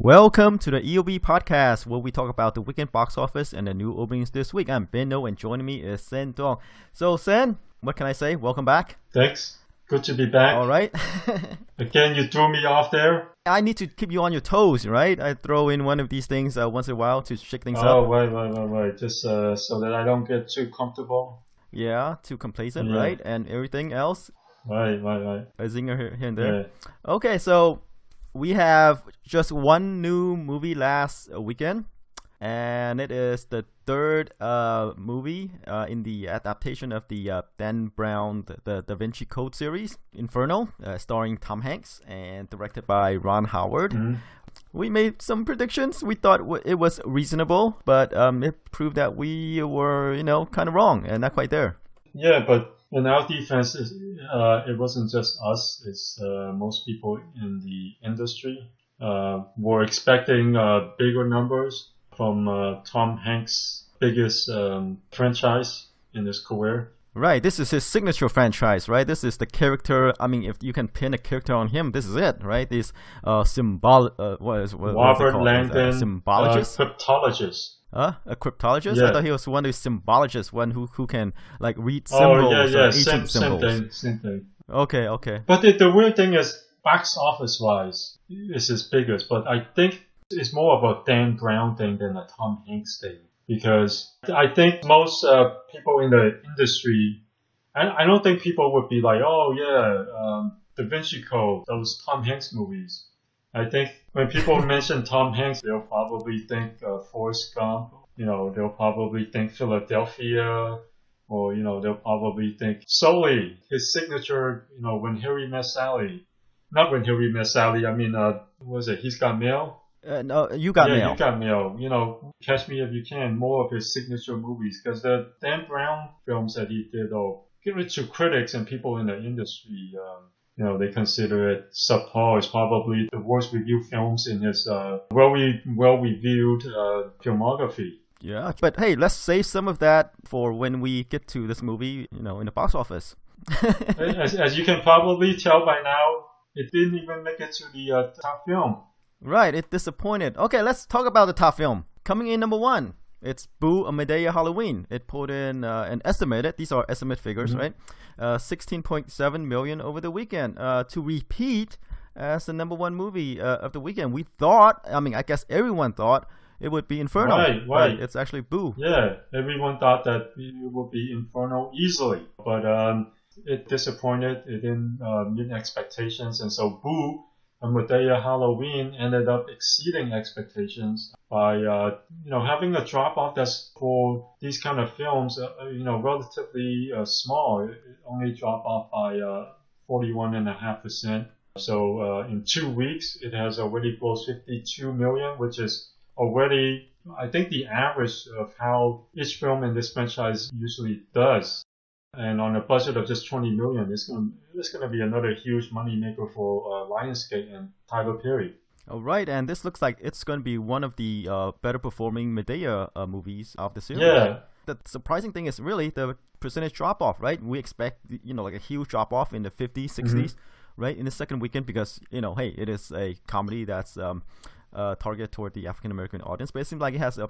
Welcome to the EOB Podcast, where we talk about the weekend box office and the new openings this week. I'm Benno, and joining me is Sen Dong. So, Sen, what can I say? Welcome back. Thanks. Good to be back. All right. Again, you threw me off there. I need to keep you on your toes, right? I throw in one of these things once in a while to shake things up. Oh, right. Just so that I don't get too comfortable. Yeah, too complacent, Yeah. right? And everything else. Right. A zinger here and there. Yeah. Okay, so we have just one new movie last weekend, and it is the third movie in the adaptation of the Dan Brown, the Da Vinci Code series, Inferno, starring Tom Hanks and directed by Ron Howard. Mhm. We made some predictions. We thought it was reasonable, but it proved that we were, kind of wrong and not quite there. Yeah, but in our defense, it wasn't just us. It's most people in the industry were expecting bigger numbers from Tom Hanks' biggest franchise in his career. Right, this is his signature franchise, right? This is the character. I mean, if you can pin a character on him, this is it, right? This what is it Robert called? Langdon, Symbologist? cryptologist. A cryptologist? Yeah. I thought he was one of the symbologists, one who can like read symbols, ancient symbols. Same thing. Okay. But the weird thing is, box office wise, it's his biggest. But I think it's more of a Dan Brown thing than a Tom Hanks thing. Because I think most people in the industry, I don't think people would be like, oh yeah, Da Vinci Code, those Tom Hanks movies. I think when people mention Tom Hanks, they'll probably think Forrest Gump. They'll probably think Philadelphia, or they'll probably think Sully, his signature. When Harry Met Sally, not When Harry Met Sally. I mean, what was it? He's Got Mail. No, You Got Mail. You Got Mail. Catch Me If You Can, more of his signature movies. Because the Dan Brown films that he did, give it to critics and people in the industry, they consider it subpar. It's probably the worst reviewed films in his well-reviewed filmography. Yeah, but hey, let's save some of that for when we get to this movie, in the box office. As you can probably tell by now, it didn't even make it to the top film. Right, it disappointed. Okay, let's talk about the top film. Coming in number one, it's Boo! A Madea Halloween. It put in an estimated, these are estimate figures, right? 16.7 million over the weekend. To repeat as the number one movie of the weekend, we thought, I guess everyone thought it would be Inferno. Right. But it's actually Boo. Yeah, everyone thought that it would be Inferno easily. But it disappointed. It didn't meet expectations. And so Boo! A Madea Halloween ended up exceeding expectations by, having a drop-off that's for these kind of films, relatively small. It only dropped off by 41.5%. So in 2 weeks, it has already grossed 52 million, which is already, I think, the average of how each film in this franchise usually does. And on a budget of just 20 million, it's going to be another huge moneymaker for Lionsgate and Tyler Perry. All right, and this looks like it's going to be one of the better performing Madea movies of the series. Yeah. The surprising thing is really the percentage drop off, right? We expect, like a huge drop off in the 50s, 60s, right? In the second weekend because, hey, it is a comedy that's targeted toward the African American audience, but it seems like it has a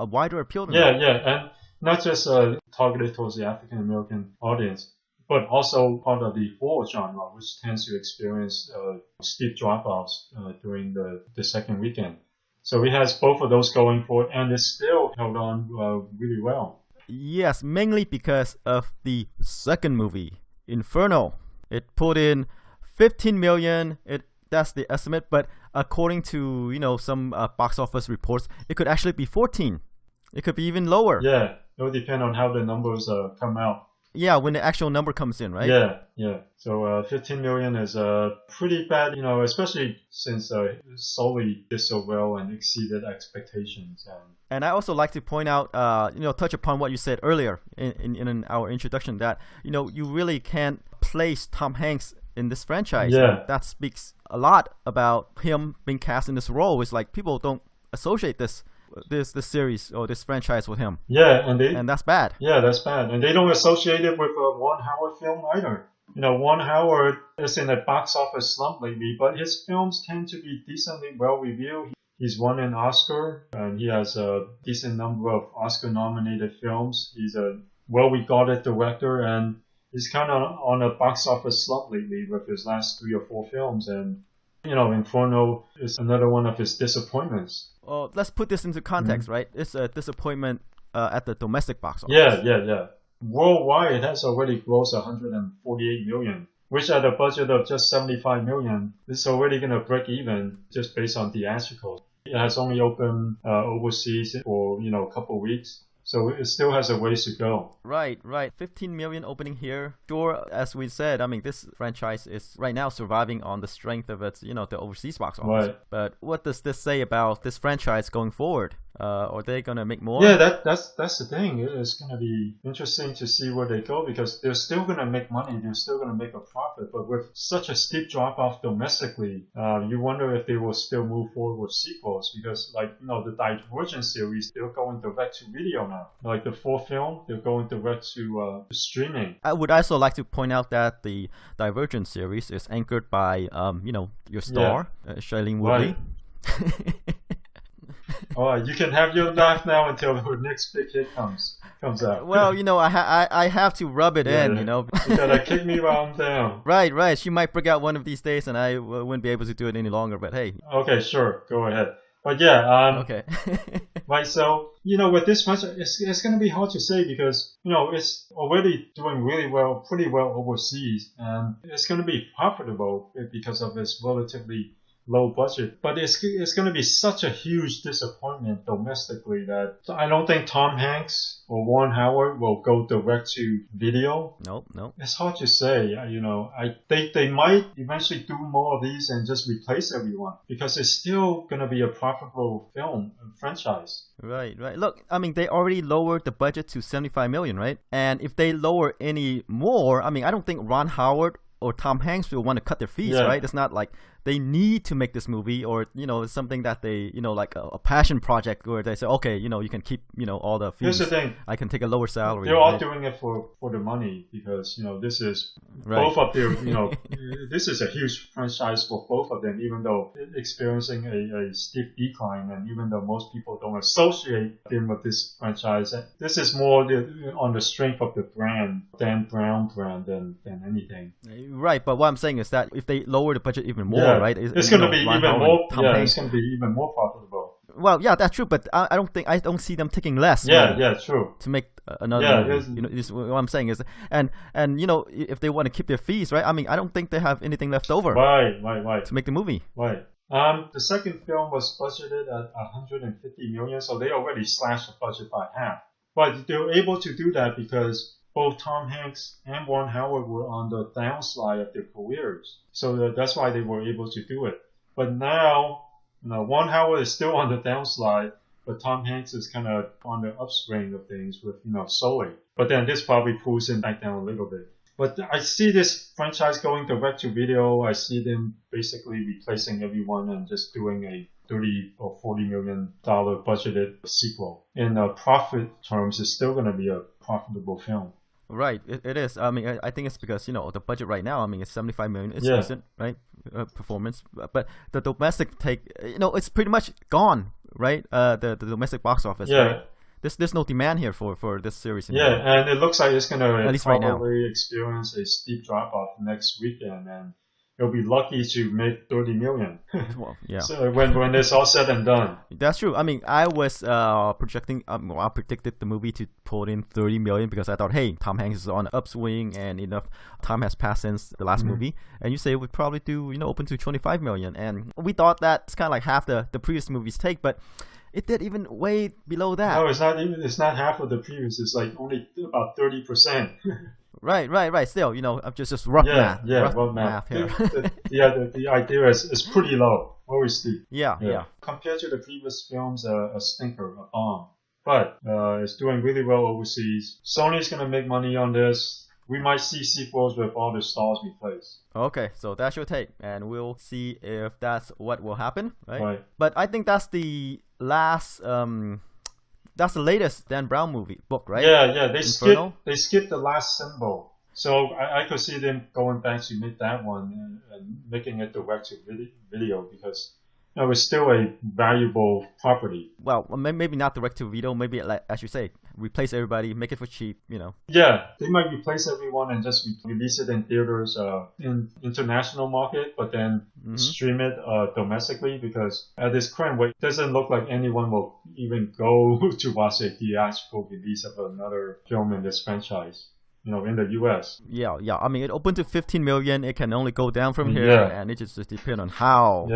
wider appeal than that. Yeah, and not just targeted towards the African American audience, but also part of the horror genre, which tends to experience steep drop-offs during the second weekend. So it has both of those going for it, and it still held on really well. Yes, mainly because of the second movie, Inferno. It put in 15 million. That's the estimate, but according to some box office reports, it could actually be 14. It could be even lower. Yeah, it will depend on how the numbers come out. Yeah, when the actual number comes in, right? Yeah. So 15 million is pretty bad, especially since Sully did so well and exceeded expectations. And I also like to point out, touch upon what you said earlier in our introduction that, you really can't place Tom Hanks in this franchise. Yeah. That speaks a lot about him being cast in this role. It's like people don't associate this series or this franchise with him. Yeah, and that's bad. Yeah, that's bad. And they don't associate it with a Ron Howard film either. Ron Howard is in a box office slump lately, but his films tend to be decently well reviewed. He's won an Oscar, and he has a decent number of Oscar-nominated films. He's a well-regarded director, and he's kind of on a box office slump lately with his last 3 or 4 films. And, Inferno is another one of his disappointments. Well, let's put this into context, right? It's a disappointment at the domestic box office. Yeah. Worldwide, it has already grossed 148 million. Which at a budget of just 75 million, it's already going to break even just based on theatrical. It has only opened overseas for, a couple of weeks. So it still has a ways to go. Right. 15 million opening here. Sure, as we said, this franchise is right now surviving on the strength of its, the overseas box office. Right. But what does this say about this franchise going forward? Are they going to make more? Yeah, that's the thing. It's going to be interesting to see where they go because they're still going to make money. They're still going to make a profit. But with such a steep drop off domestically, you wonder if they will still move forward with sequels because, the Divergent series, they're going direct to video now. Like the 4th film, they're going direct to streaming. I would also like to point out that the Divergent series is anchored by, your star, Shailene Woodley. Right. All right, you can have your laugh now until the next big hit comes out. Well, I have to rub it in, You gotta kick me while I'm down. Right. She might break out one of these days, and I wouldn't be able to do it any longer. But hey. Okay, sure, go ahead. But yeah, okay. Right, so, with this much, it's going to be hard to say because, it's already doing really well, pretty well overseas, and it's going to be profitable because of its relatively low budget. But it's going to be such a huge disappointment domestically that I don't think Tom Hanks or Ron Howard will go direct to video. Nope. It's hard to say. I think they might eventually do more of these and just replace everyone because it's still going to be a profitable film franchise. Right. Look, they already lowered the budget to 75 million, right? And if they lower any more, I don't think Ron Howard or Tom Hanks will want to cut their fees, right? It's not like they need to make this movie or, it's something that they, like a passion project where they say, okay, you can keep, all the fees. Here's the thing. I can take a lower salary. They're all doing it for the money because, this is both of their, this is a huge franchise for both of them, even though experiencing a steep decline and even though most people don't associate them with this franchise, this is more on the strength of the brand, Dan Brown brand than anything. Right, but what I'm saying is that if they lower the budget even more, right? It's going to be even more. It's going to be even more profitable. Well, yeah, that's true, but I don't see them taking less. True. To make another, this what I'm saying is, and if they want to keep their fees, right? I don't think they have anything left over. Right. To make the movie. Right. The second film was budgeted at 150 million, so they already slashed the budget by half. But they were able to do that because both Tom Hanks and Ron Howard were on the downslide of their careers. So that's why they were able to do it. But now, Ron Howard is still on the downslide, but Tom Hanks is kind of on the upswing of things with, Sully. But then this probably pulls him back down a little bit. But I see this franchise going direct to video. I see them basically replacing everyone and just doing a $30 or $40 million budgeted sequel. In profit terms, it's still going to be a profitable film. Right, it is. I think it's because the budget right now. It's 75 million. It's decent, right? Performance, but the domestic take, it's pretty much gone, right? The domestic box office. Right? There's no demand here for this series anymore. And it looks like it's gonna probably experience a steep drop off next weekend, and it'll be lucky to make 30 million. Well, yeah. So when it's all said and done. That's true. I was projecting. I predicted the movie to pull in 30 million because I thought, hey, Tom Hanks is on an upswing and enough time has passed since the last movie. And you say it would probably do open to 25 million, and we thought that's kind of like half the previous movie's take, but it did even way below that. No, it's not half of the previous. It's like only about 30%. Right. Still, I'm just rough math. Rough math here. The idea is pretty low, always steep. Yeah. Compared to the previous films, a stinker, a bomb. But it's doing really well overseas. Sony's gonna make money on this. We might see sequels with all the stars replaced. Okay, so that's your take, and we'll see if that's what will happen, right? Right. But I think that's the last. That's the latest Dan Brown book, right? Yeah. They Inferno? skipped the last symbol. So I could see them going back to make that one and making it direct to video because it's still a valuable property. Well, maybe not direct to video. Maybe, like as you say, replace everybody, make it for cheap. Yeah, they might replace everyone and just release it in theaters in international market, but then stream it domestically, because at this current rate, it doesn't look like anyone will even go to watch a theatrical release of another film in this franchise. In the U.S. Yeah. I mean, it opened to 15 million. It can only go down from here, and it just depends on how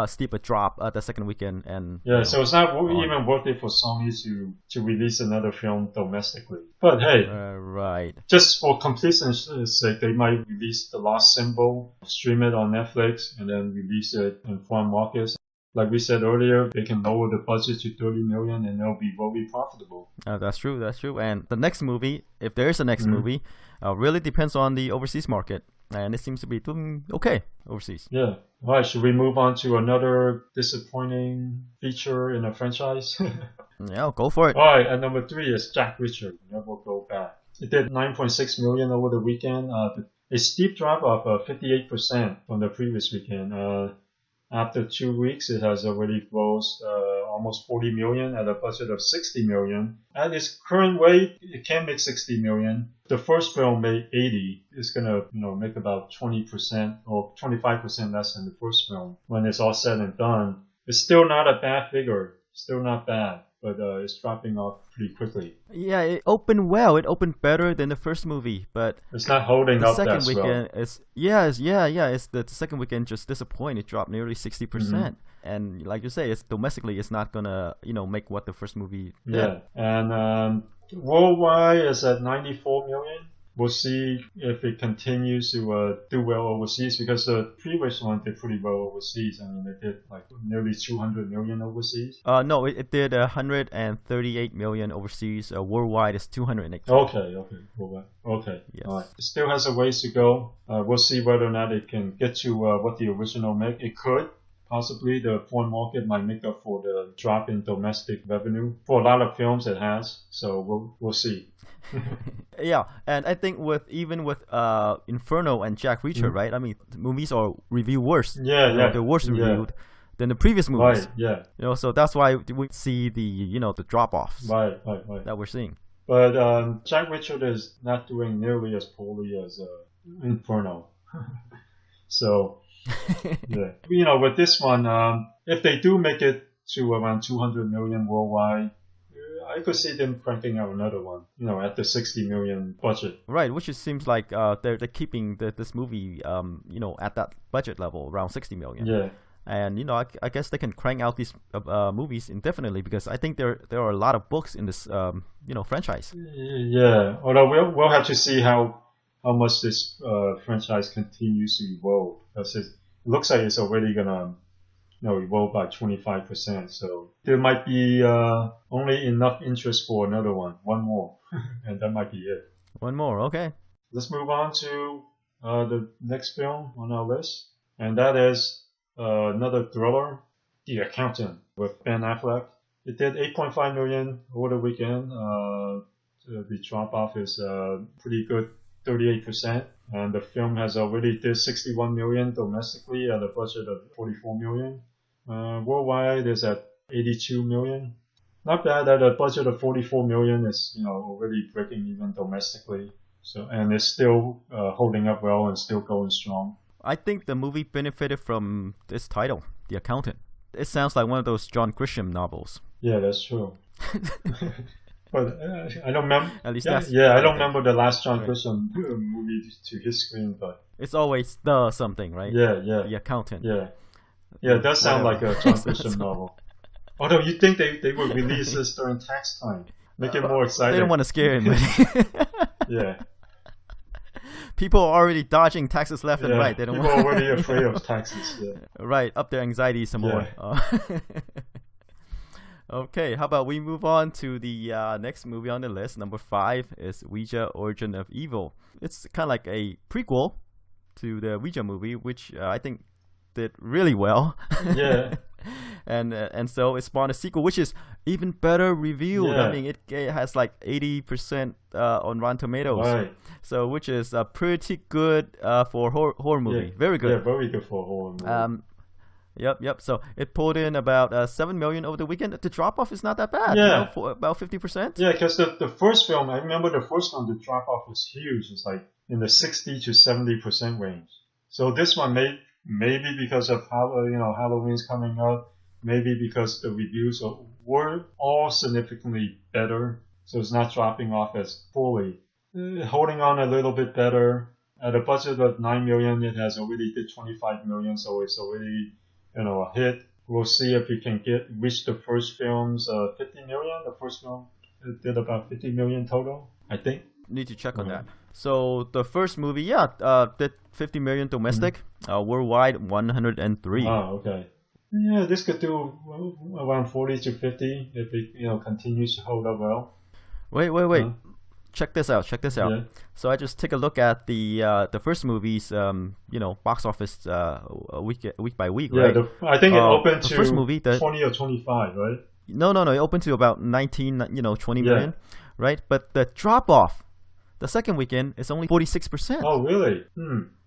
steep a drop at the second weekend. And so it's not even worth it for Sony to release another film domestically. But hey, right, just for completion's sake, they might release The Lost Symbol, stream it on Netflix, and then release it in foreign markets. Like we said earlier, they can lower the budget to 30 million and they'll be very profitable. That's true. And the next movie, if there is a next movie, really depends on the overseas market. And it seems to be doing okay overseas. Yeah. All right, should we move on to another disappointing feature in a franchise? Yeah, go for it. All right, and number 3 is Jack Reacher, Never Go Back. It did 9.6 million over the weekend, a steep drop of 58% from the previous weekend. After 2 weeks, it has already grossed almost 40 million at a budget of 60 million. At its current rate, it can make 60 million. The first film made 80. It's gonna, make about 20% or 25% less than the first film. When it's all said and done, it's still not a bad figure. Still not bad, but it's dropping off pretty quickly. Yeah, it opened well. It opened better than the first movie, but it's not holding up that well. The second weekend is It's the second weekend just disappointed. It dropped nearly 60%, and like you say, it's domestically, it's not gonna make what the first movie did. Yeah, and worldwide is at 94 million. We'll see if it continues to do well overseas, because the previous one did pretty well overseas. I mean, it did like nearly 200 million overseas. No, it did 138 million overseas. Worldwide is 208. Okay. Yes. All right. It still has a ways to go. We'll see whether or not it can get to what the original made. It could. Possibly the foreign market might make up for the drop in domestic revenue. For a lot of films, it has. So we'll see. Yeah, and I think with Inferno and Jack Reacher, right? I mean, the movies are reviewed worse. They're worse reviewed than the previous movies. Right. Yeah. So that's why we see the drop offs. Right. That we're seeing. But Jack Reacher is not doing nearly as poorly as Inferno. So yeah, with this one, if they do make it to around 200 million worldwide, I could see them cranking out another one, at the 60 million budget. Right, which it seems like they're keeping this movie, at that budget level, around 60 million. Yeah. And, I guess they can crank out these movies indefinitely, because I think there are a lot of books in this, franchise. Yeah, although we'll have to see how much this franchise continues to evolve. Because it looks like it's already going to evolve by 25%. So there might be only enough interest for another one more, and that might be it. One more, okay. Let's move on to the next film on our list, and that is another thriller, The Accountant, with Ben Affleck. It did 8.5 million over the weekend. The drop off is pretty good, 38%. And the film has already did 61 million domestically at a budget of 44 million. Worldwide is at 82 million. Not bad at a budget of 44 million. It's already breaking even domestically. So, and it's still holding up well and still going strong. I think the movie benefited from this title, The Accountant. It sounds like one of those John Grisham novels. Yeah, that's true. But I don't remember. At least I don't remember the last John Grisham movie to his screen, but it's always the something, right? Yeah. The Accountant. Yeah, it does sound like a John Grisham novel. Although you think they would release this during tax time, make it more exciting. They don't want to scare him. Yeah. People are already dodging taxes left and right. People are already afraid of taxes. Yeah. Right, up their anxiety some more. Okay, how about we move on to the next movie on the list. Number 5 is Ouija, Origin of Evil. It's kind of like a prequel to the Ouija movie, which I think did really well. Yeah. and so it spawned a sequel, which is even better reviewed. Yeah. I mean, it has like 80% on Rotten Tomatoes. Right. So, which is pretty good for horror movie. Yeah. Very good. Yeah, very good for a horror movie. Yep. So it pulled in about 7 million over the weekend. The drop off is not that bad. Yeah. For about 50%. Yeah, because the first film, I remember the first one, the drop off was huge. It's like in the 60 to 70% range. So this one maybe because of how Halloween's coming up, maybe because the reviews were all significantly better, so it's not dropping off as fully. Holding on a little bit better. At a budget of 9 million, it has already did 25 million, so it's already a hit. We'll see if we can reach the first film's 50 million. The first film did about 50 million total, I think. Need to check on that. So the first movie, did 50 million domestic, worldwide 103. Oh, okay. Yeah, this could do around 40 to 50 if it continues to hold up well. Wait. Check this out. Yeah. So I just take a look at the first movie's box office week by week, right? Yeah, I think it opened to first movie, 20 or 25, right? No, it opened to about 20 million, right? But the drop off, the second weekend is only 46%. Oh, really?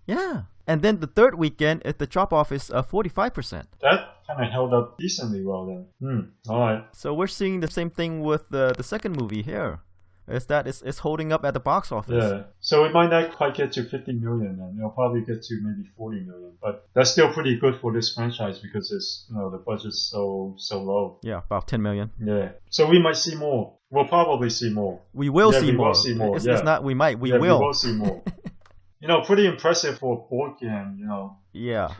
Yeah. And then the third weekend, the drop off is 45%. That kind of held up decently well then. All right. So we're seeing the same thing with the second movie here. Is that it's holding up at the box office. Yeah. So it might not quite get to 50 million, and it'll probably get to maybe 40 million. But that's still pretty good for this franchise because it's the budget's so low. Yeah, about 10 million. Yeah. So we might see more. We'll probably see more. We will see more. Will see more. It's not. We might. We will. We will see more. Pretty impressive for a board game. Yeah.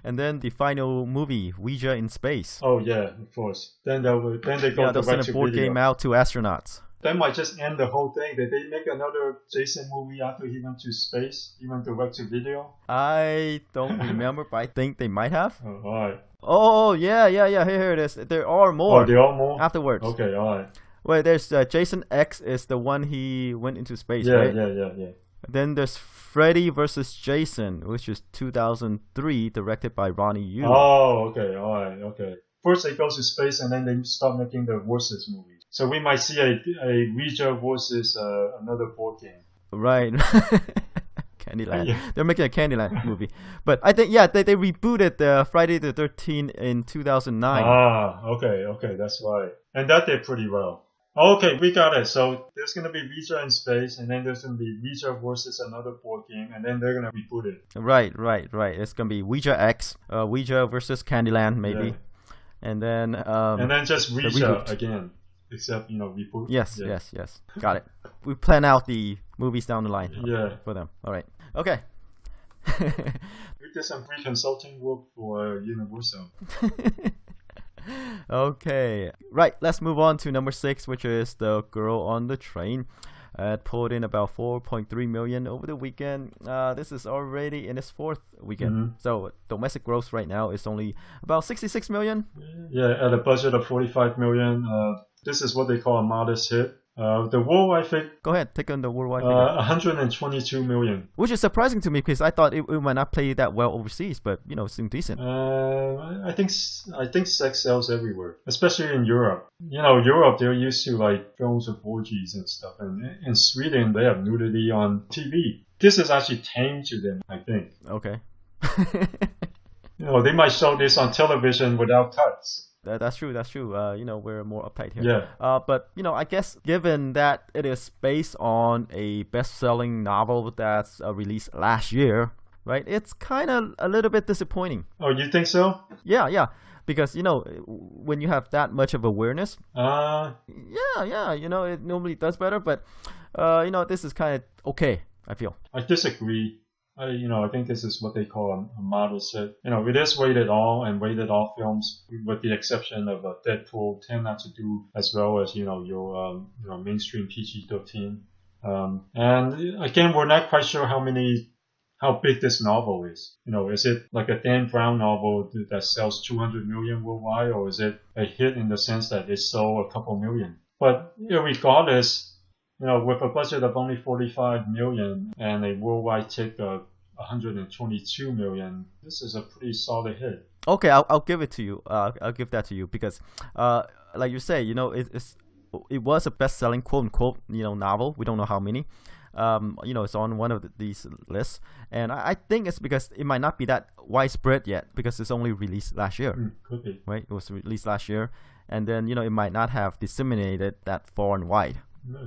And then the final movie, Ouija in Space. Oh yeah, of course. Then they go they'll send a board game out to astronauts. That might just end the whole thing. Did they make another Jason movie after he went to space? He went direct to video? I don't remember, but I think they might have. Oh, all right. Oh, yeah. Here it is. There are more. Oh, there are more? Afterwards. Okay, all right. Wait, there's Jason X is the one he went into space, yeah, right? Yeah. Then there's Freddy vs. Jason, which is 2003, directed by Ronnie Yu. Oh, okay, all right, okay. First they go to space and then they start making the versus movies. So we might see a Ouija versus another board game. Right. Candyland. Yeah. They're making a Candyland movie. But I think, they rebooted Friday the 13th in 2009. Ah, okay, that's right. And that did pretty well. Okay, we got it. So there's going to be Ouija in space, and then there's going to be Ouija versus another board game, and then they're going to reboot it. Right. It's going to be Ouija X, Ouija versus Candyland, maybe. Yeah. And then just Ouija again, except, reboot. Yes. Got it. We plan out the movies down the line for them. All right. Okay. We did some free consulting work for Universal. Okay. Right. Let's move on to number 6, which is The Girl on the Train. It pulled in about 4.3 million over the weekend. This is already in its fourth weekend. Mm-hmm. So domestic gross right now is only about 66 million. Yeah, at a budget of 45 million. This is what they call a modest hit. The worldwide figure. Go ahead, take on the worldwide figure. 122 million. Which is surprising to me because I thought it might not play that well overseas, but it seemed decent. I think sex sells everywhere, especially in Europe. Europe, they're used to like films of orgies and stuff, and in Sweden they have nudity on TV. This is actually tame to them, I think. Okay. They might show this on television without cuts. That's true. We're more uptight here. Yeah. But I guess given that it is based on a best-selling novel that's released last year, right? It's kind of a little bit disappointing. Oh, you think so? Yeah. Because when you have that much of awareness, it normally does better. But this is kind of okay, I feel. I disagree. I think this is what they call a modest hit. It is rated R, and rated R films, with the exception of Deadpool, tend not to do as well as your mainstream PG-13. And again, we're not quite sure how big this novel is. Is it like a Dan Brown novel that sells 200 million worldwide, or is it a hit in the sense that it sold a couple million? But regardless, with a budget of only 45 million and a worldwide take of 122 million, this is a pretty solid hit. Okay, I'll give it to you. I'll give that to you because, like you say, it was a best-selling quote-unquote novel. We don't know how many. it's on one of these lists, and I think it's because it might not be that widespread yet because it's only released last year. Could be. Right? It was released last year, and then it might not have disseminated that far and wide.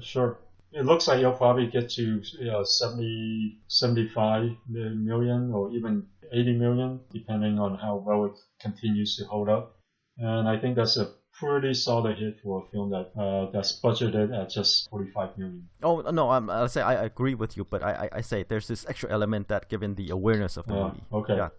Sure. It looks like you'll probably get to 70, 75 million or even 80 million, depending on how well it continues to hold up. And I think that's a pretty solid hit for a film that's budgeted at just 45 million. Oh no, I'll say I agree with you, but I say there's this extra element that given the awareness of the movie. Okay. Yeah,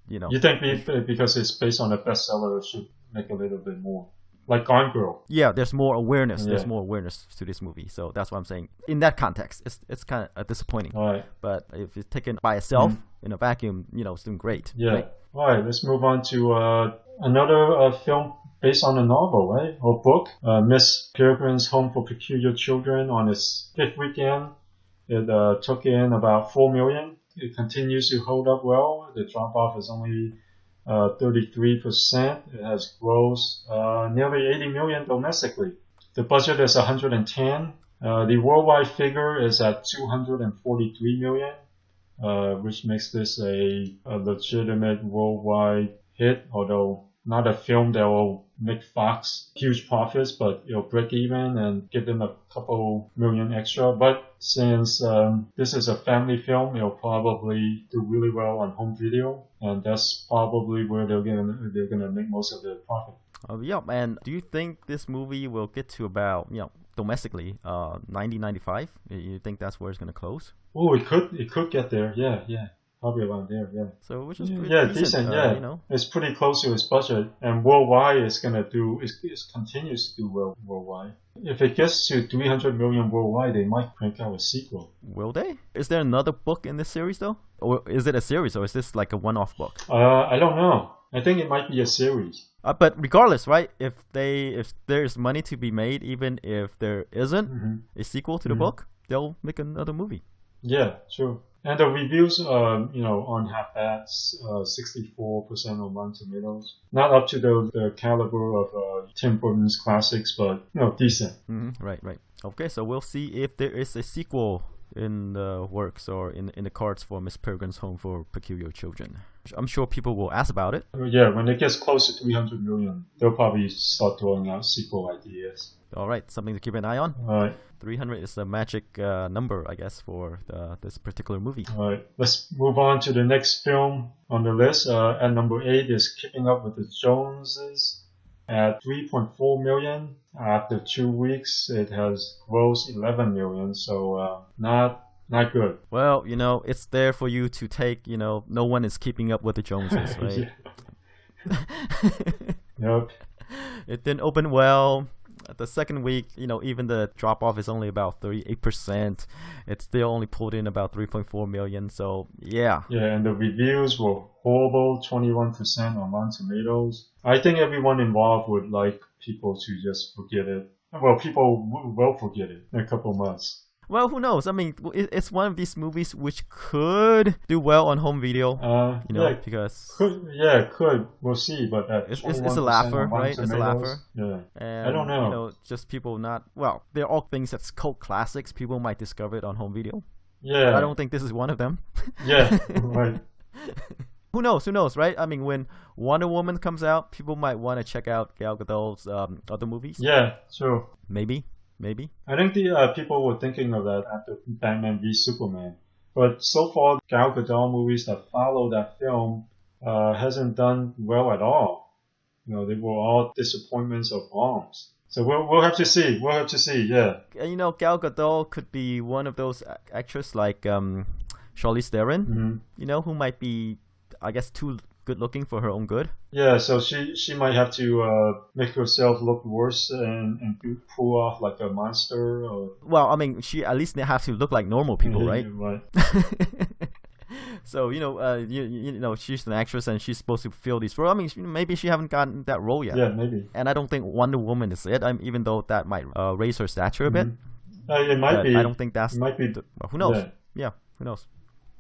You think because it's based on a bestseller, it should make a little bit more. Like Gone Girl. Yeah, there's more awareness. Yeah. There's more awareness to this movie, so that's what I'm saying. In that context, it's kind of disappointing. All right. But if it's taken by itself in a vacuum, it's doing great. Yeah. Right? All right. Let's move on to another film based on a novel, right, or book. Miss Peregrine's Home for Peculiar Children on its 5th weekend. It took in about 4 million. It continues to hold up well. The drop-off is only 33%. It has grossed nearly 80 million domestically. The budget is 110. The worldwide figure is at 243 million, which makes this a legitimate worldwide hit, although not a film that will make Fox huge profits, but it'll break even and give them a couple million extra. But since this is a family film, it'll probably do really well on home video, and that's probably where they're gonna make most of their profit. Yeah, and do you think this movie will get to about domestically 90-95? You think that's where it's gonna close? Oh, it could get there. Yeah. Probably around there, yeah. So which is pretty decent, yeah. It's pretty close to its budget, and worldwide it continues to do well worldwide. If it gets to 300 million worldwide, they might crank out a sequel. Will they? Is there another book in this series though, or is it a series, or is this like a one-off book? I don't know. I think it might be a series. But regardless, right? If there's money to be made, even if there isn't a sequel to the book, they'll make another movie. Yeah, sure. And the reviews, on half bad, 64% on Rotten Tomatoes. Not up to the caliber of Tim Burton's classics, but decent. Right. Okay, so we'll see if there is a sequel in the works or in the cards for Miss Peregrine's Home for Peculiar Children. I'm sure people will ask about it. Yeah, when it gets close to 300 million, they'll probably start throwing out sequel ideas. All right, something to keep an eye on. All right. 300 is the magic number, I guess, for this particular movie. All right, let's move on to the next film on the list. At number 8 is Keeping Up with the Joneses at 3.4 million. After 2 weeks, it has grossed 11 million, so not good. Well, it's there for you to take. No one is keeping up with the Joneses, right? Yep. It didn't open well. The second week, even the drop off is only about 38%. It still only pulled in about 3.4 million. So yeah. Yeah, and the reviews were horrible, 21% on Rotten Tomatoes. I think everyone involved would like people to just forget it. Well, people will forget it in a couple months. Well, who knows? I mean, it's one of these movies which could do well on home video. Because could. We'll see, but it's a laugher, right? It's a laugher. Yeah. And, I don't know. Just people not they're all things that's cult classics. People might discover it on home video. Yeah. I don't think this is one of them. Yeah. Right. Who knows, right? I mean, when Wonder Woman comes out, people might want to check out Gal Gadot's other movies. Yeah. Sure. Maybe. I think the people were thinking of that after Batman v Superman. But so far, Gal Gadot movies that follow that film hasn't done well at all. They were all disappointments or bombs. So we'll have to see. Yeah. Gal Gadot could be one of those actors like Charlize Theron. Who might be, I guess, too good looking for her own good. Yeah, so she might have to make herself look worse and pull off like a monster. Well, I mean, she at least have to look like normal people, right? Right. So she's an actress and she's supposed to fill these roles. I mean, maybe she haven't gotten that role yet. Yeah, maybe. And I don't think Wonder Woman is it. Even though that might raise her stature a bit. It might be. I don't think that's. It might be. Who knows? Yeah, who knows?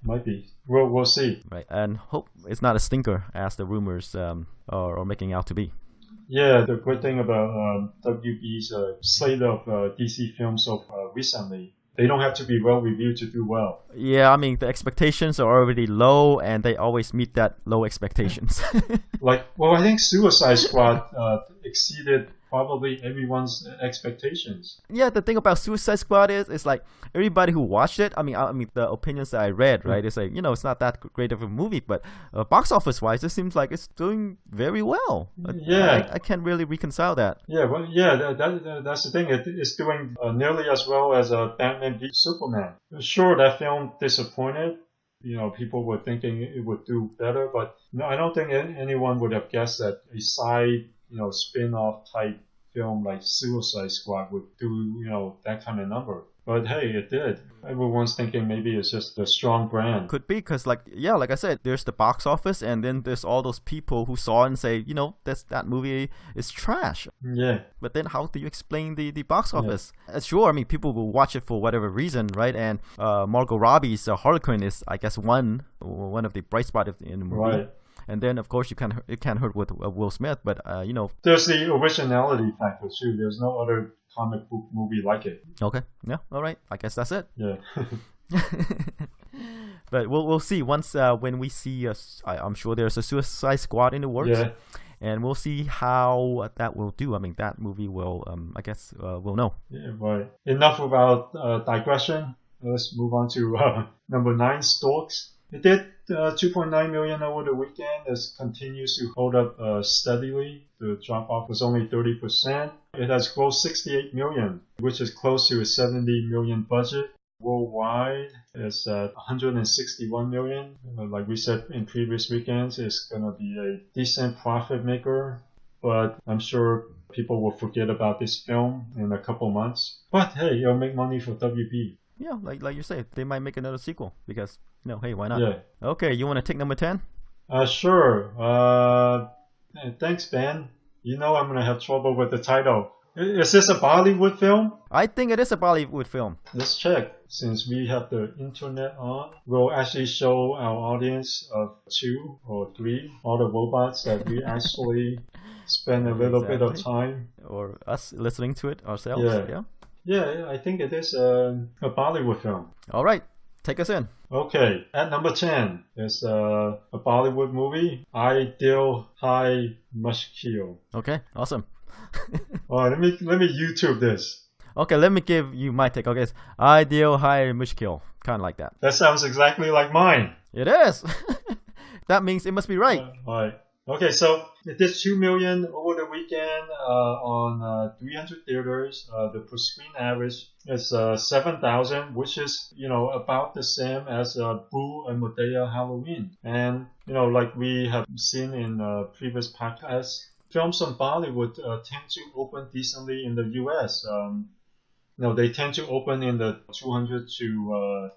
Might be. We'll see. Right, and hope it's not a stinker as the rumors are making out to be. Yeah, the great thing about WB's slate of DC films so recently They don't have to be well reviewed to do well. Yeah, I mean, the expectations are already low, and they always meet that low expectations. I think Suicide Squad exceeded probably everyone's expectations. Yeah, the thing about Suicide Squad is like everybody who watched it. I mean, the opinions that I read, right? It's like, it's not that great of a movie, but box office wise, it seems like it's doing very well. Yeah, I can't really reconcile that. Yeah, that's the thing. It's doing nearly as well as Batman v Superman. Sure, that film disappointed. People were thinking it would do better, but no, I don't think anyone would have guessed that a side, spin-off type film like Suicide Squad would do, that kind of number. But hey, it did. Everyone's thinking maybe it's just a strong brand. Could be, because like I said, there's the box office, and then there's all those people who saw it and say, that movie is trash. Yeah. But then how do you explain the box office? Sure, I mean, people will watch it for whatever reason, right? And Margot Robbie's Harley Quinn is, I guess, one of the bright spots in the movie. Right. And then, of course, it can't hurt with Will Smith, but there's the originality factor too. There's no other comic book movie like it. Okay. Yeah. All right. I guess that's it. Yeah. But we'll see once when we see I'm sure there's a Suicide Squad in the works. Yeah. And we'll see how that will do. I mean, that movie will, I guess, we'll know. Yeah, right. Enough about digression. Let's move on to number 9, Storks. It did 2.9 million over the weekend. It continues to hold up steadily. The drop-off was only 30%. It has grossed 68 million, which is close to a 70 million budget. Worldwide, it's at 161 million. Like we said in previous weekends, it's going to be a decent profit maker. But I'm sure people will forget about this film in a couple months. But hey, it'll make money for WB. Yeah, like you say, they might make another sequel because, hey, why not? Yeah. Okay, you want to take number 10? Sure. Thanks, Ben. I'm going to have trouble with the title. Is this a Bollywood film? I think it is a Bollywood film. Let's check. Since we have the internet on, we'll actually show our audience of 2 or 3 all the robots that we actually spend a little bit of time. Or us listening to it ourselves. Yeah, I think it is a Bollywood film. All right, take us in. Okay, at number 10 is a Bollywood movie, Dil Hai Mushkil. Okay, awesome. Let me YouTube this. Okay, let me give you my take. Okay, it's Dil Hai Mushkil, kind of like that. That sounds exactly like mine. It is. That means it must be right. Right. Okay, so it did 2 million over the weekend on 300 theaters. The per screen average is 7,000, which is about the same as Boo and Madea Halloween. And like we have seen in previous podcasts, films from Bollywood tend to open decently in the US. They tend to open in the 200 to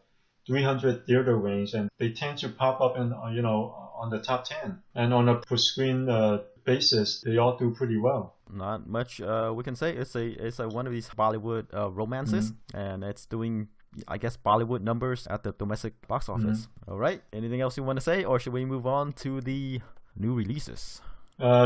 300 theater range, and they tend to pop up in on the top 10. And on a per screen basis, they all do pretty well. Not much we can say. It's a one of these Bollywood romances, and it's doing, I guess, Bollywood numbers at the domestic box office. All right. Anything else you want to say, or should we move on to the new releases?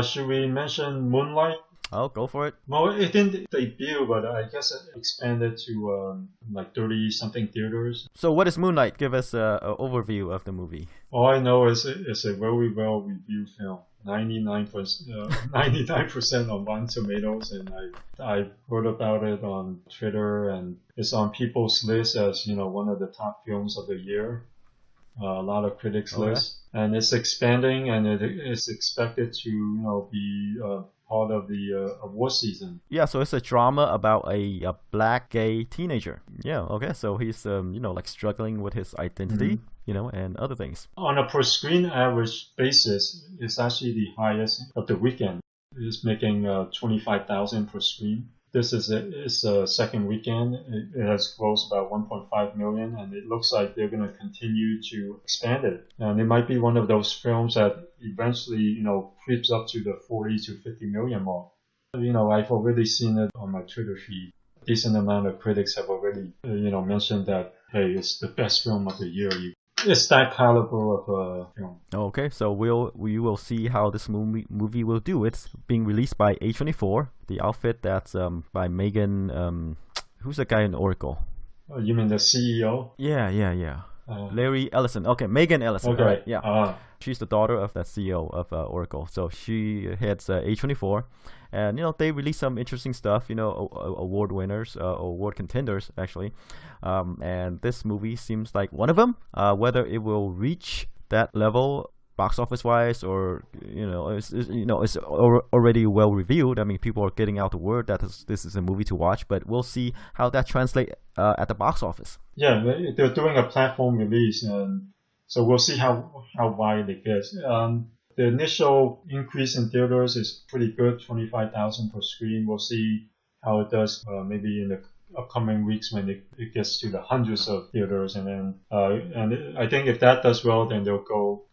Should we mention Moonlight? Oh, go for it. Well, it didn't debut, but I guess it expanded to like 30-something theaters. So what is Moonlight? Give us an overview of the movie. All I know is it's a very well-reviewed film. 99% on Rotten Tomatoes, and I heard about it on Twitter, and it's on people's list as one of the top films of the year. A lot of critics' lists, and it's expanding, and it is expected to be part of the award season. Yeah, so it's a drama about a black gay teenager. Yeah, okay, so he's like struggling with his identity, and other things. On a per screen average basis, it's actually the highest of the weekend. It's making 25,000 per screen. This is its second weekend. It has grossed about 1.5 million, and it looks like they're going to continue to expand it. And it might be one of those films that eventually, creeps up to the 40 to 50 million mark. I've already seen it on my Twitter feed. A decent amount of critics have already, mentioned that, hey, it's the best film of the year. It's that caliber of a film. Okay, so we will see how this movie will do. It's being released by A24. The outfit that's by Megan. Who's the guy in Oracle? Oh, you mean the CEO? Yeah. Larry Ellison. Okay, Megan Ellison. Okay. Right, yeah. She's the daughter of that CEO of Oracle. So she heads A24. And, they release some interesting stuff, award winners, award contenders, actually. And this movie seems like one of them. Whether it will reach that level box office wise, or it's already well reviewed. I mean, people are getting out the word that this is a movie to watch, but we'll see how that translates at the box office. Yeah, they're doing a platform release, and so we'll see how wide it gets. The initial increase in theaters is pretty good, 25,000 per screen. We'll see how it does maybe in the upcoming weeks when it gets to the hundreds of theaters, and then I think if that does well, then they'll go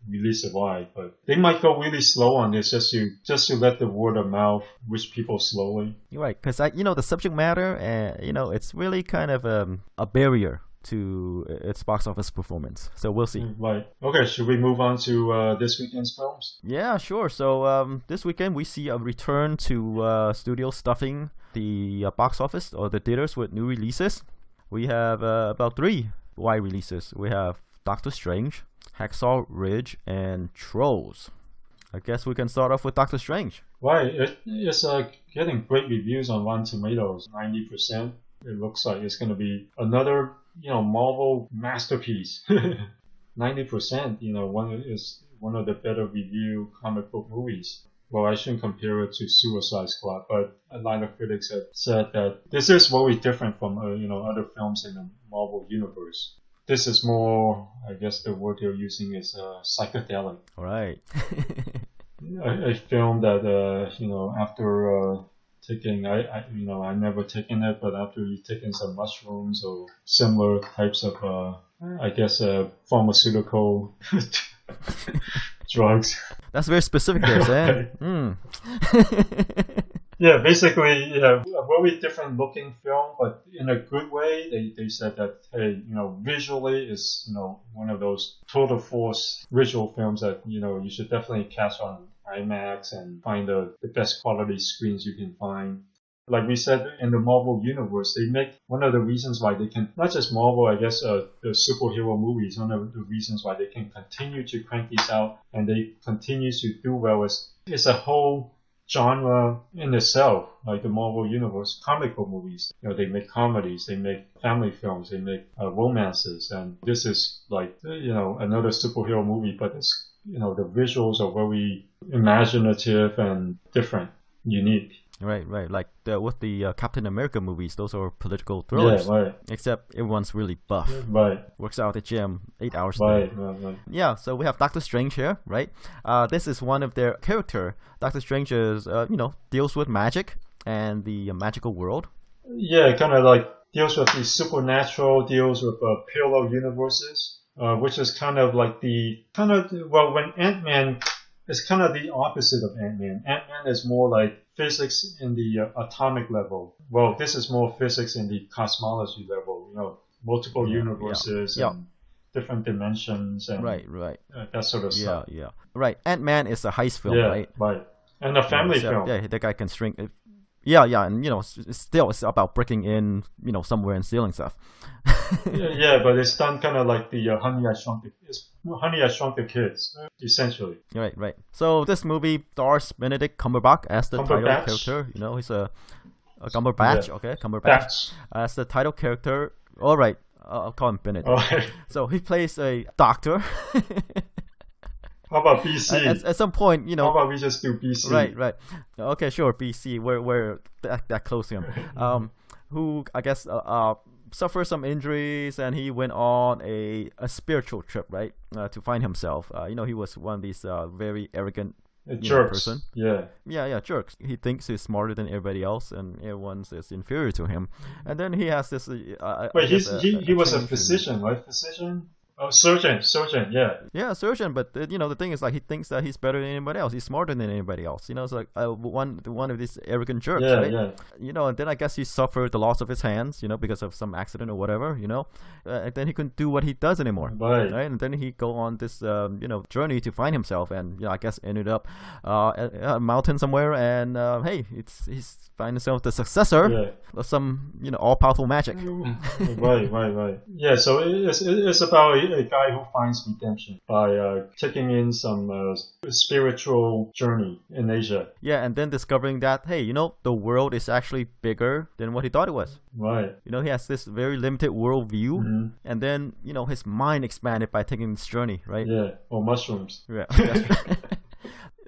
release it wide. But they might go really slow on this just to let the word of mouth reach people slowly. You're right, because the subject matter, it's really kind of a barrier to its box office performance. So we'll see. Right. Okay, should we move on to this weekend's films? Yeah, sure. So this weekend we see a return to studio stuffing the box office or the theaters with new releases. We have about 3 wide releases. We have Doctor Strange, Hacksaw Ridge, and Trolls. I guess we can start off with Doctor Strange. Right. It's getting great reviews on Rotten Tomatoes, 90%. It looks like it's going to be another Marvel masterpiece. 90%, is one of the better reviewed comic book movies. Well, I shouldn't compare it to Suicide Squad, but a lot of critics have said that this is very different from other films in the Marvel universe. This is more, I guess the word they're using is psychedelic. All right. a film that after taking I never taken it, but after you've taken some mushrooms or similar types of pharmaceutical drugs. That's very specific there, Sam. Yeah, basically, a very different looking film, but in a good way. They said that, hey, visually is, one of those total force visual films that, you should definitely catch on IMAX and find the best quality screens you can find. Like we said, in the Marvel universe, they make one of the reasons why they can, not just Marvel, I guess, the superhero movies, one of the reasons why they can continue to crank these out and they continue to do well is it's a whole genre in itself, like the Marvel universe, comic book movies. They make comedies, they make family films, they make romances, and this is like, another superhero movie, but it's, the visuals are very imaginative and different, unique. Right. Like with the Captain America movies, those are political thrillers. Yeah, right. Except everyone's really buff. Right. Works out at the gym 8 hours a day. Right. Yeah, so we have Doctor Strange here, right? This is one of their character. Doctor Strange is, deals with magic and the magical world. Yeah, kind of like deals with the supernatural, deals with parallel universes, which is kind of like when Ant-Man is kind of the opposite of Ant-Man. Ant-Man is more like physics in the atomic level. Well, this is more physics in the cosmology level, multiple universes and different dimensions and right. That sort of stuff. Yeah. Right. Ant-Man is a heist film, right? Right. And a family film. Yeah, that guy can string. Yeah, and still it's about breaking in, somewhere and stealing stuff. yeah, but it's done kind of like the Honey, I Shrunk the Kids, essentially. Right. So this movie stars Benedict Cumberbatch as the title character. He's a Cumberbatch. Yeah. Okay, Cumberbatch as the title character. All right, I'll call him Benedict. Right. So he plays a doctor. How about BC? At some point, How about we just do BC? Right. Okay, sure. BC. We're that close to him. Who I guess suffered some injuries, and he went on a spiritual trip, right? To find himself. He was one of these very arrogant jerks. Person. Yeah, jerks. He thinks he's smarter than everybody else, and everyone is inferior to him. And then he has this. Wait, he was a physician, right? Physician. Oh, surgeon, yeah. Yeah, surgeon. But the thing is, like, he thinks that he's better than anybody else. He's smarter than anybody else. It's like one of these arrogant jerks, Yeah, right? yeah. And then I guess he suffered the loss of his hands, because of some accident or whatever, and then he couldn't do what he does anymore, Right. And then he go on this, journey to find himself, and I guess ended up at a mountain somewhere, and hey, he's find himself the successor of some, all-powerful magic. Right. Yeah, so it's about a guy who finds redemption by taking in some spiritual journey in Asia. Yeah, and then discovering that, hey, the world is actually bigger than what he thought it was. Right. He has this very limited worldview, Mm-hmm. and then, his mind expanded by taking this journey, right? Yeah, or mushrooms. Yeah.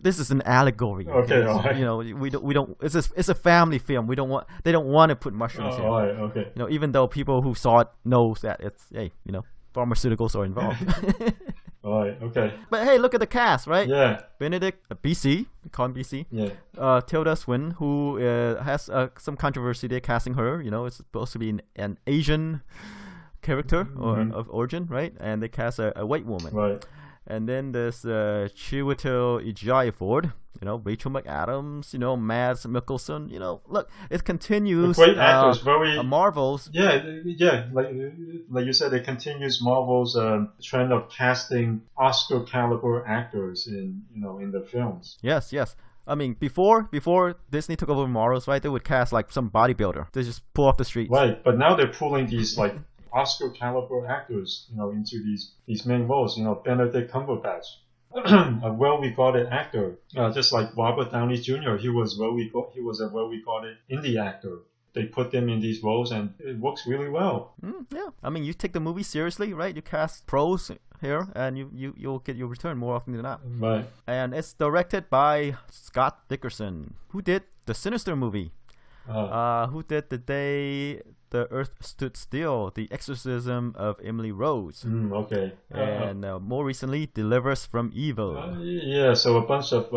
This is an allegory. Okay, all right. We don't. It's a family film. They don't want to put mushrooms in. All right, okay. Even though people who saw it knows that it's pharmaceuticals are involved. All right, okay. But hey, look at the cast, right? Yeah. Benedict BC, call him BC. Yeah. Tilda Swinton, who has some controversy there casting her. It's supposed to be an Asian character of origin, right? And they cast a white woman. Right. And then there's Chiwetel Ejiofor, Rachel McAdams, Mads Mikkelsen. Look, it continues. Great actors, very Marvel's. Yeah. Like you said, it continues Marvel's trend of casting Oscar caliber actors in the films. Yes. I mean, before Disney took over Marvel's, right? They would cast like some bodybuilder. They just pull off the streets. Right, but now they're pulling these like Oscar caliber actors, into these main roles. Benedict Cumberbatch, a well-regarded actor, just like Robert Downey Jr. He was a well-regarded indie actor. They put them in these roles, and it works really well. Yeah, I mean, you take the movie seriously, right? You cast pros here, and you'll get your return more often than not. Right. And it's directed by Scott Dickerson, who did the Sinister movie. Who did The Day the Earth Stood Still, The Exorcism of Emily Rose. Okay. And more recently, Delivers from Evil. Yeah, so a bunch of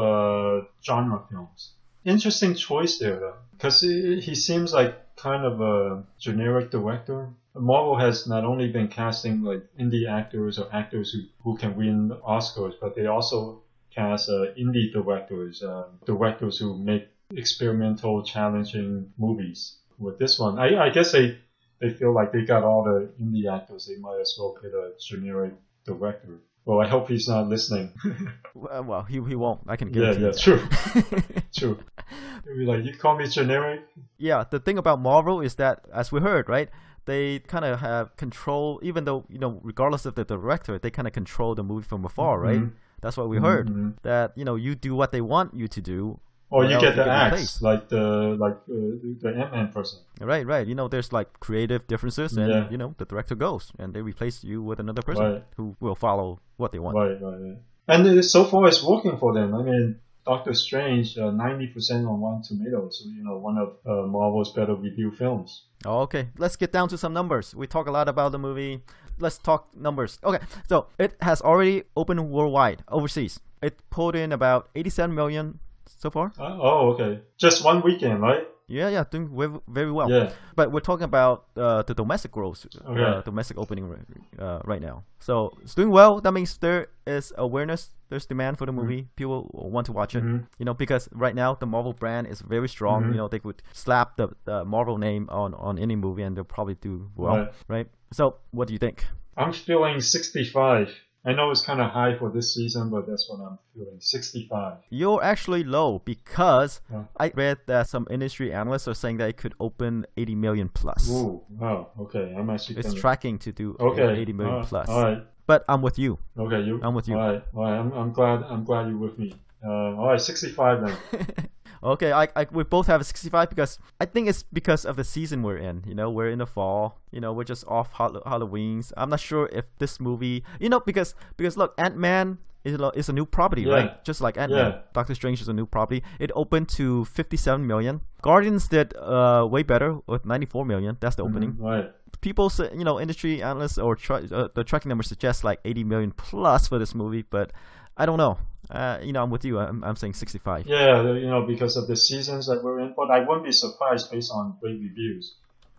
genre films. Interesting choice there, though, because he seems like kind of a generic director. Marvel has not only been casting like indie actors or actors who can win Oscars, but they also cast indie directors who make experimental, challenging movies. With this one, I guess they feel like they got all the indie actors. They might as well get a generic director. Well, I hope he's not listening. Well, he won't. I can guarantee. Yeah, true. True. Maybe like, you call me generic? Yeah, the thing about Marvel is that, as we heard, right, they kind of have control, even though, regardless of the director, they kind of control the movie from afar, right? That's what we heard. That, you do what they want you to do. Or you get the axe, like the Ant-Man person. Right. There's like creative differences, and the director goes, and they replace you with another person who will follow what they want. Right. And so far, it's working for them. I mean, Doctor Strange, 90% on Rotten Tomatoes, so one of Marvel's better reviewed films. Okay, let's get down to some numbers. We talk a lot about the movie. Let's talk numbers. Okay, so it has already opened worldwide, overseas. It pulled in about 87 million so far. Okay. Just one weekend, right? Yeah, doing very well. Yeah. But we're talking about the domestic growth, Okay. domestic opening right now. So it's doing well. That means there is awareness, there's demand for the movie. People want to watch it. Because right now the Marvel brand is very strong. They would slap the Marvel name on any movie and they'll probably do well, right? So what do you think? I'm feeling 65. I know it's kind of high for this season, but that's what I'm feeling. 65. You're actually low because I read that some industry analysts are saying that it could open 80 million plus. Ooh, wow. Okay, I'm actually. It's tracking to do 80 million plus. All right. But I'm with you. Okay, I'm with you. All right. I'm glad you're with me. All right, 65 then. Okay, we both have a 65 because I think it's because of the season we're in. We're in the fall. We're just off Halloween's. I'm not sure if this movie, because look, Ant-Man is a new property, right? Just like Ant-Man. Yeah. Doctor Strange is a new property. It opened to 57 million. Guardians did way better with 94 million. That's the opening. Right. People say, industry analysts or the tracking numbers suggest like 80 million plus for this movie, but I don't know. I'm with you. I'm saying 65. Yeah, because of the seasons that we're in. But I wouldn't be surprised based on great reviews.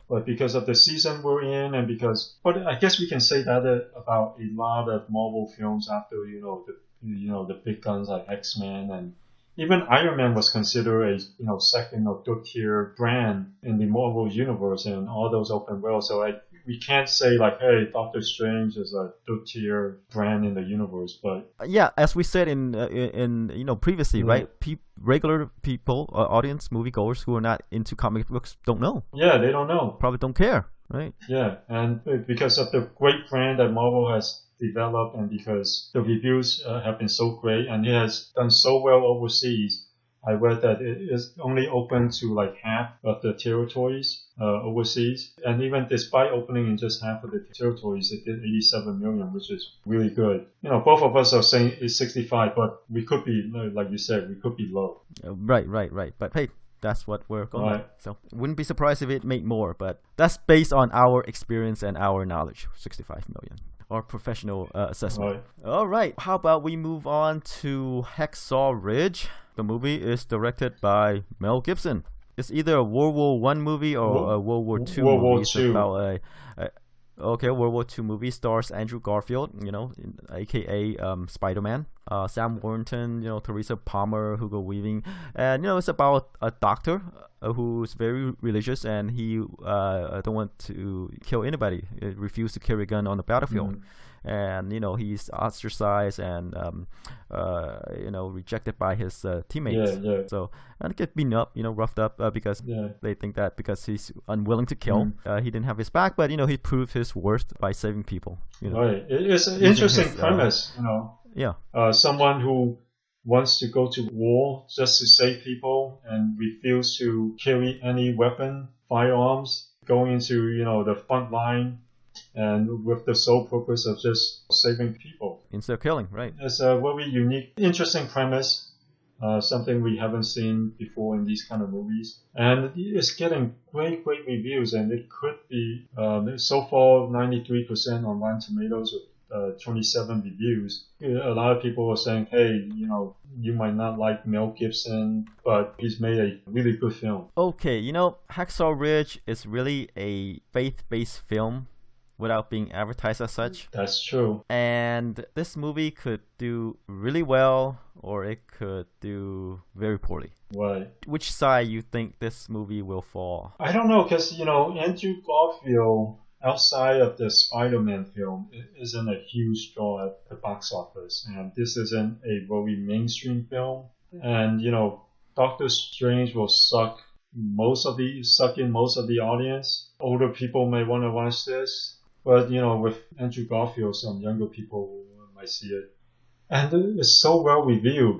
But because of the season we're in, and but I guess we can say that about a lot of Marvel films after the big guns like X-Men, and even Iron Man was considered a second or third tier brand in the Marvel universe, and all those open world. So we can't say like, hey, Doctor Strange is a third tier brand in the universe, but yeah, as we said in previously, right? Regular people, audience, moviegoers who are not into comic books don't know. Yeah, they don't know. Probably don't care, right? Yeah, and because of the great brand that Marvel has developed, and because the reviews have been so great, and it has done so well overseas. I read that it is only open to like half of the territories overseas, and even despite opening in just half of the territories, it did 87 million, which is really good. Both of us are saying it's 65, but we could be, like you said, we could be low. Right. But hey, that's what we're going Right. with. So wouldn't be surprised if it made more, but that's based on our experience and our knowledge. 65 million. Our professional assessment. Right. All right. How about we move on to Hacksaw Ridge? The movie is directed by Mel Gibson. It's either a World War I movie or a World War II World War movie. It's II. about World War II movie. Stars Andrew Garfield, aka Spider-Man. Sam Worthington, Teresa Palmer, Hugo Weaving, and it's about a doctor who's very religious, and he don't want to kill anybody. He refused to carry a gun on the battlefield. And he's ostracized and rejected by his teammates. Yeah. So and get beaten up, roughed up because they think that because he's unwilling to kill, he didn't have his back. But he proved his worth by saving people. Right. It's an interesting premise. Yeah. Someone who wants to go to war just to save people and refuse to carry any weapon, firearms, going into the front line. And with the sole purpose of just saving people. Instead of killing, right? It's a very unique, interesting premise, something we haven't seen before in these kind of movies. And it's getting great reviews, and it could be, so far, 93% on Rotten Tomatoes with 27 reviews. A lot of people are saying, hey, you might not like Mel Gibson, but he's made a really good film. Okay, Hacksaw Ridge is really a faith-based film without being advertised as such. That's true. And this movie could do really well, or it could do very poorly. Right. Which side you think this movie will fall? I don't know, because, Andrew Garfield, outside of the Spider-Man film, isn't a huge draw at the box office. And this isn't a very mainstream film. And, Doctor Strange will suck in most of the audience. Older people may want to watch this. But, with Andrew Garfield, some younger people might see it. And it's so well reviewed.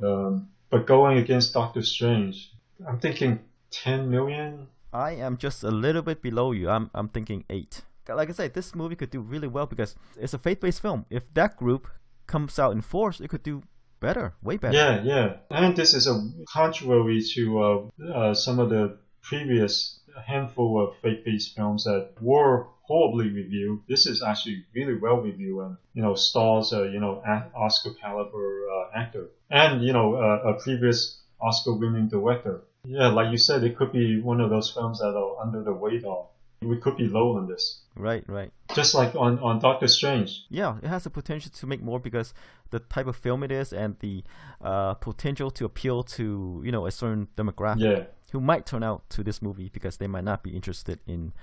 But going against Doctor Strange, I'm thinking 10 million? I am just a little bit below you. I'm thinking 8. Like I said, this movie could do really well because it's a faith-based film. If that group comes out in force, it could do better, way better. Yeah. And this is a contrary to some of the previous handful of faith-based films that were horribly reviewed. This is actually really well reviewed, and stars Oscar caliber actor, and a previous Oscar-winning director. Yeah, like you said, it could be one of those films that are under the radar. We could be low on this. Right. Just like on Doctor Strange. Yeah, it has the potential to make more because the type of film it is and the potential to appeal to a certain demographic who might turn out to this movie because they might not be interested in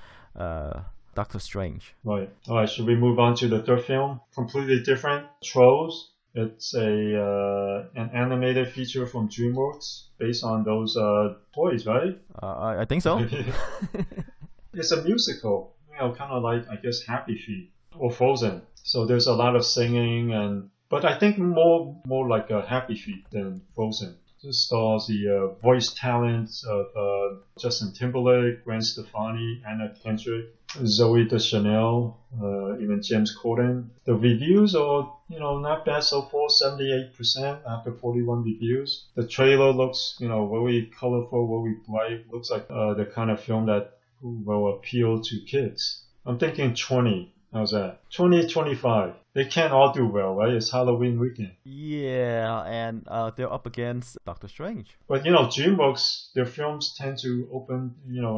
Doctor Strange. Right. All right. Should we move on to the third film? Completely different. Trolls. It's an animated feature from DreamWorks based on those toys, right? I think so. It's a musical, kind of like, I guess, Happy Feet or Frozen. So there's a lot of singing, but I think more like a Happy Feet than Frozen. It stars the voice talents of Justin Timberlake, Gwen Stefani, Anna Kendrick, Zoe Deschanel, even James Corden. The reviews are, not bad so far, 78% after 41 reviews. The trailer looks, very colorful, very bright. Looks like the kind of film that will appeal to kids. I'm thinking 20. How's that? 2025. They can't all do well, right? It's Halloween weekend. Yeah, and they're up against Doctor Strange. But, DreamWorks, their films tend to open,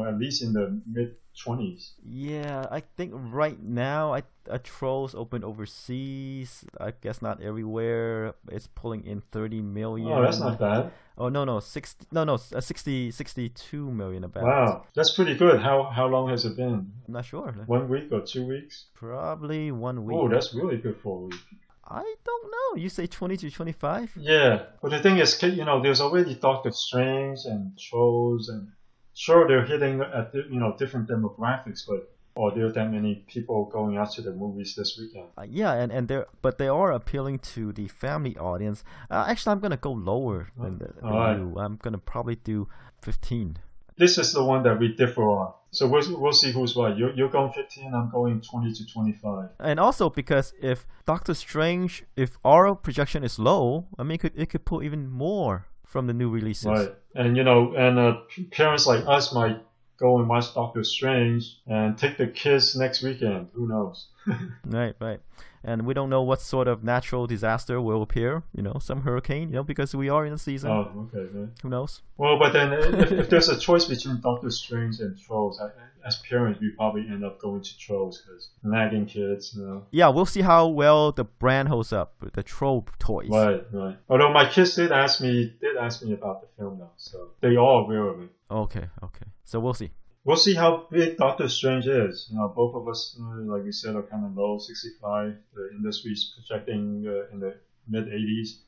at least in the mid-20s. Yeah, I think right now, Trolls opened overseas. I guess not everywhere. It's pulling in 30 million. Oh, that's not bad. Oh, no, 62 million about. Wow, that's pretty good. How long has it been? I'm not sure. 1 week or 2 weeks? Probably 1 week. Oh, that's really good for a week. I don't know. You say 20 to 25? Yeah, but the thing is, there's already Doctor Strange and Trolls, and sure they're hitting at different demographics, but are there that many people going out to the movies this weekend? Yeah, and they are appealing to the family audience. Actually, I'm gonna go lower than you. I'm gonna probably do 15. This is the one that we differ on. So we'll see who's right. You're going 15, I'm going 20 to 25. And also because if Doctor Strange, if our projection is low, I mean it could pull even more from the new releases. Right, and parents like us might go and watch Doctor Strange and take the kids next weekend. Who knows? Right. And we don't know what sort of natural disaster will appear. Some hurricane. Because we are in the season. Oh, okay. Right. Who knows? Well, but then if there's a choice between Doctor Strange and Trolls, as parents, we probably end up going to Trolls because nagging kids. Yeah, we'll see how well the brand holds up with the Troll toys. Right. Although my kids did ask me about the film now, so they are aware of it. Okay. So we'll see. We'll see how big Doctor Strange is. Both of us, like we said, are kind of low, 65. The industry's projecting in the mid-80s.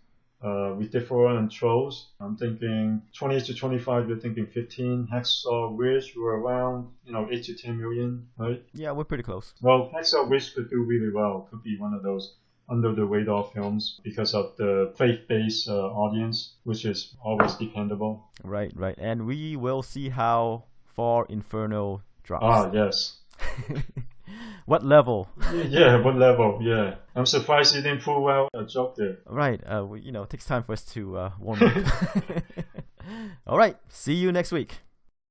We differ on Trolls. I'm thinking 20 to 25. You're thinking 15. Hacksaw Ridge, we're around, 8 to 10 million, right? Yeah, we're pretty close. Well, Hacksaw Ridge could do really well. Could be one of those under the radar films because of the faith-based audience, which is always dependable. Right. And we will see how far Inferno drops. Ah, yes. What level? Yeah, what level? Yeah. I'm surprised you didn't pull out a joke there. Right. It takes time for us to warm up. All right. See you next week.